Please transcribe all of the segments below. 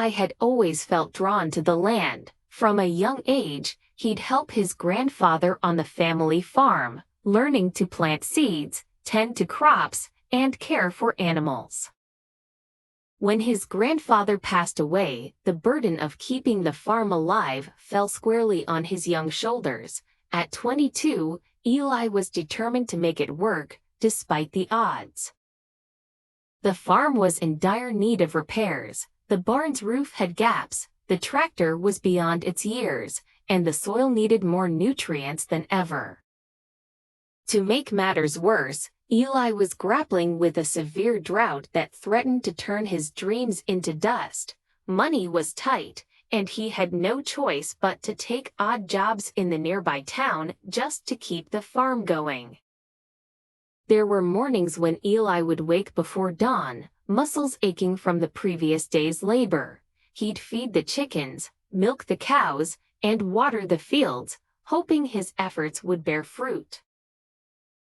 Eli had always felt drawn to the land. From a young age, he'd help his grandfather on the family farm, learning to plant seeds, tend to crops, and care for animals. When his grandfather passed away, the burden of keeping the farm alive fell squarely on his young shoulders. At 22, Eli was determined to make it work, despite the odds. The farm was in dire need of repairs. The barn's roof had gaps, the tractor was beyond its years, and the soil needed more nutrients than ever. To make matters worse, Eli was grappling with a severe drought that threatened to turn his dreams into dust. Money was tight, and he had no choice but to take odd jobs in the nearby town just to keep the farm going. There were mornings when Eli would wake before dawn, muscles aching from the previous day's labor. He'd feed the chickens, milk the cows, and water the fields, hoping his efforts would bear fruit.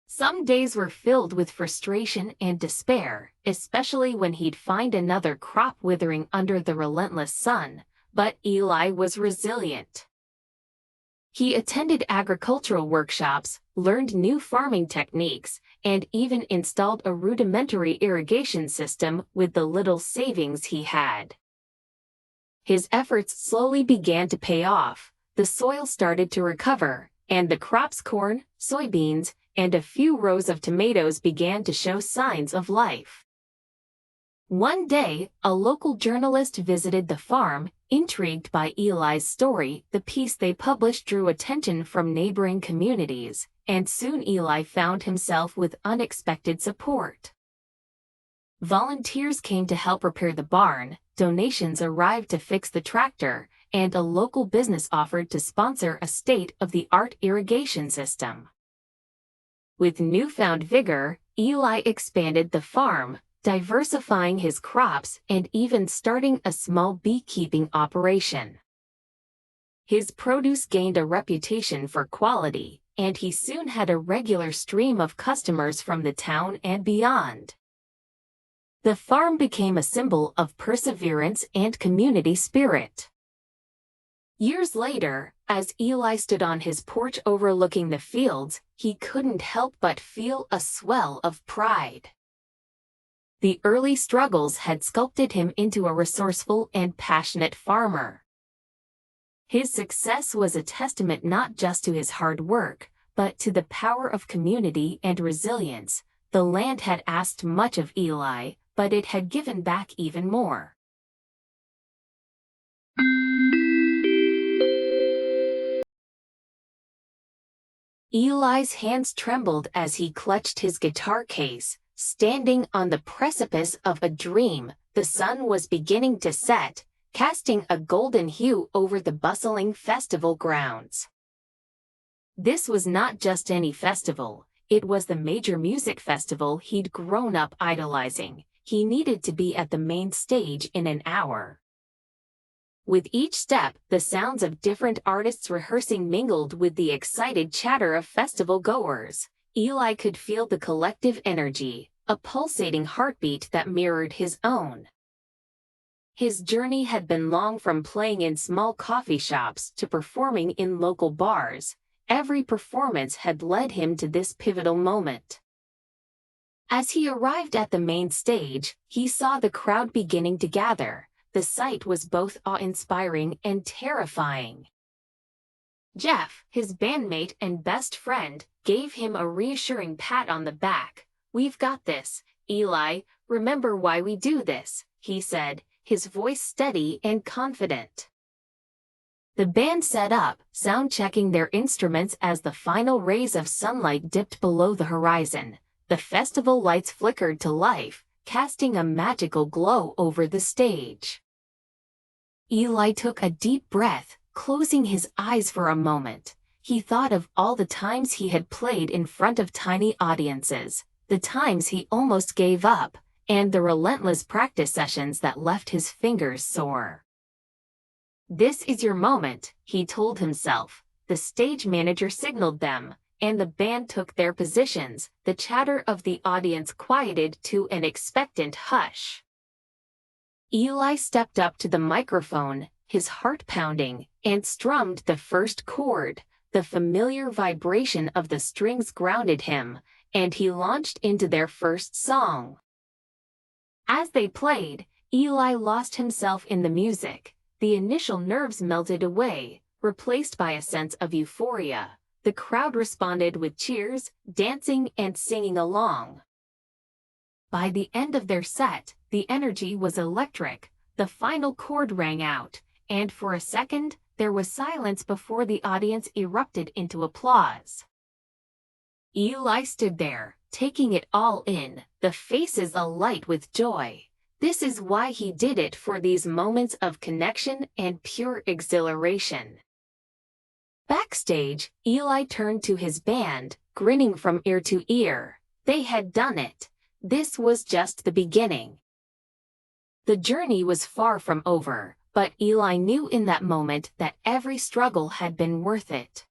Some days were filled with frustration and despair, especially when he'd find another crop withering under the relentless sun, but Eli was resilient. He attended agricultural workshops, learned new farming techniques, and even installed a rudimentary irrigation system with the little savings he had. His efforts slowly began to pay off. The soil started to recover, and the crops corn, soybeans, and a few rows of tomatoes began to show signs of life. One day, a local journalist visited the farm, intrigued by Eli's story. The piece they published drew attention from neighboring communities, and soon Eli found himself with unexpected support. Volunteers came to help repair the barn, donations arrived to fix the tractor, and a local business offered to sponsor a state-of-the-art irrigation system. With newfound vigor, Eli expanded the farm, diversifying his crops and even starting a small beekeeping operation. His produce gained a reputation for quality, and he soon had a regular stream of customers from the town and beyond. The farm became a symbol of perseverance and community spirit. Years later, as Eli stood on his porch overlooking the fields, he couldn't help but feel a swell of pride. The early struggles had sculpted him into a resourceful and passionate farmer. His success was a testament not just to his hard work, but to the power of community and resilience. The land had asked much of Eli, but it had given back even more. Eli's hands trembled as he clutched his guitar case. Standing on the precipice of a dream, the sun was beginning to set, casting a golden hue over the bustling festival grounds. This was not just any festival, it was the major music festival he'd grown up idolizing. He needed to be at the main stage in an hour. With each step, the sounds of different artists rehearsing mingled with the excited chatter of festival goers. Eli could feel the collective energy, a pulsating heartbeat that mirrored his own. His journey had been long, from playing in small coffee shops to performing in local bars. Every performance had led him to this pivotal moment. As he arrived at the main stage, he saw the crowd beginning to gather. The sight was both awe-inspiring and terrifying. Jeff, his bandmate and best friend, gave him a reassuring pat on the back. "We've got this, Eli. Remember why we do this," he said, his voice steady and confident. The band set up, sound-checking their instruments as the final rays of sunlight dipped below the horizon. The festival lights flickered to life, casting a magical glow over the stage. Eli took a deep breath, closing his eyes for a moment. He thought of all the times he had played in front of tiny audiences, the times he almost gave up, and the relentless practice sessions that left his fingers sore. "This is your moment," he told himself. The stage manager signaled them, and the band took their positions. The chatter of the audience quieted to an expectant hush. Eli stepped up to the microphone, his heart pounding, and strummed the first chord. The familiar vibration of the strings grounded him, and he launched into their first song. As they played, Eli lost himself in the music. The initial nerves melted away, replaced by a sense of euphoria. The crowd responded with cheers, dancing, and singing along. By the end of their set, the energy was electric. The final chord rang out, and for a second, there was silence before the audience erupted into applause. Eli stood there, taking it all in, the faces alight with joy. This is why he did it, for these moments of connection and pure exhilaration. Backstage, Eli turned to his band, grinning from ear to ear. They had done it. This was just the beginning. The journey was far from over, but Eli knew in that moment that every struggle had been worth it.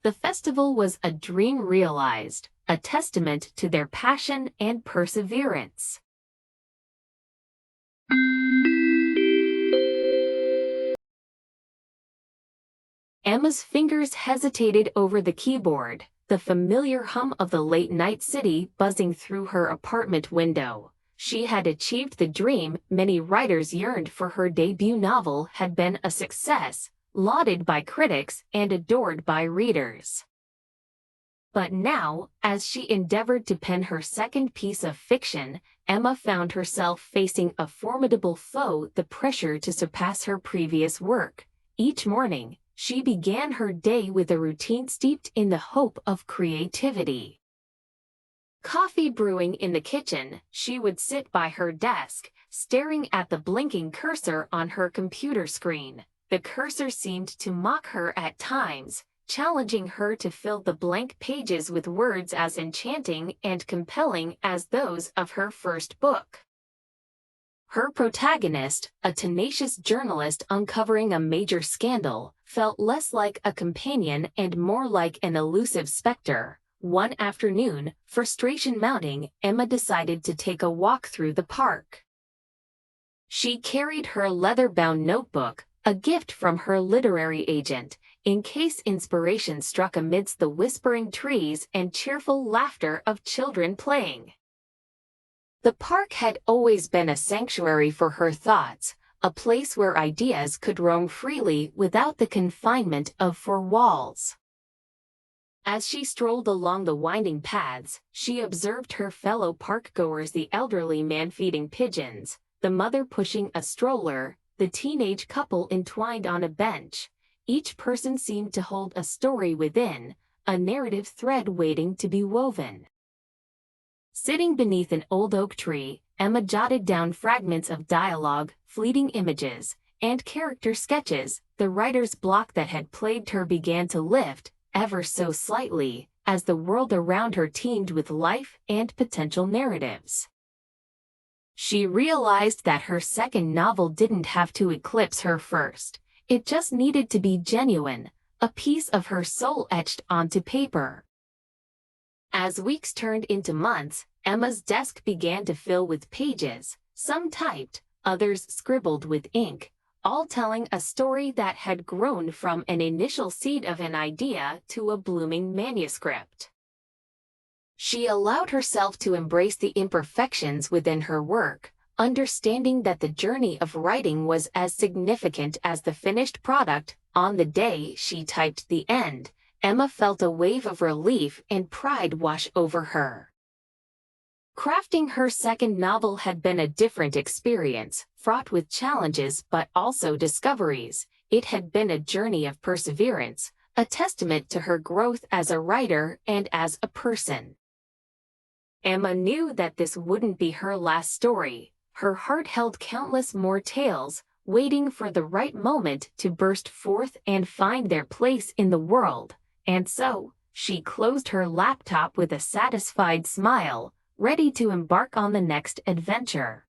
The festival was a dream realized, a testament to their passion and perseverance. Emma's fingers hesitated over the keyboard, the familiar hum of the late-night city buzzing through her apartment window. She had achieved the dream many writers yearned for. Her debut novel had been a success, lauded by critics and adored by readers. But now, as she endeavored to pen her second piece of fiction, Emma found herself facing a formidable foe: the pressure to surpass her previous work. Each morning, she began her day with a routine steeped in the hope of creativity. Coffee brewing in the kitchen, she would sit by her desk, staring at the blinking cursor on her computer screen. The cursor seemed to mock her at times, challenging her to fill the blank pages with words as enchanting and compelling as those of her first book. Her protagonist, a tenacious journalist uncovering a major scandal, felt less like a companion and more like an elusive specter. One afternoon, frustration mounting, Emma decided to take a walk through the park. She carried her leather-bound notebook, a gift from her literary agent, in case inspiration struck amidst the whispering trees and cheerful laughter of children playing. The park had always been a sanctuary for her thoughts, a place where ideas could roam freely without the confinement of four walls. As she strolled along the winding paths, she observed her fellow park-goers: the elderly man feeding pigeons, the mother pushing a stroller, the teenage couple entwined on a bench. Each person seemed to hold a story within, a narrative thread waiting to be woven. Sitting beneath an old oak tree, Emma jotted down fragments of dialogue, fleeting images, and character sketches. The writer's block that had plagued her began to lift, ever so slightly, as the world around her teemed with life and potential narratives. She realized that her second novel didn't have to eclipse her first. It just needed to be genuine, a piece of her soul etched onto paper. As weeks turned into months, Emma's desk began to fill with pages, some typed, others scribbled with ink, all telling a story that had grown from an initial seed of an idea to a blooming manuscript. She allowed herself to embrace the imperfections within her work, understanding that the journey of writing was as significant as the finished product. On the day she typed the end, Emma felt a wave of relief and pride wash over her. Crafting her second novel had been a different experience, fraught with challenges but also discoveries. It had been a journey of perseverance, a testament to her growth as a writer and as a person. Emma knew that this wouldn't be her last story. Her heart held countless more tales, waiting for the right moment to burst forth and find their place in the world. And so, she closed her laptop with a satisfied smile, ready to embark on the next adventure.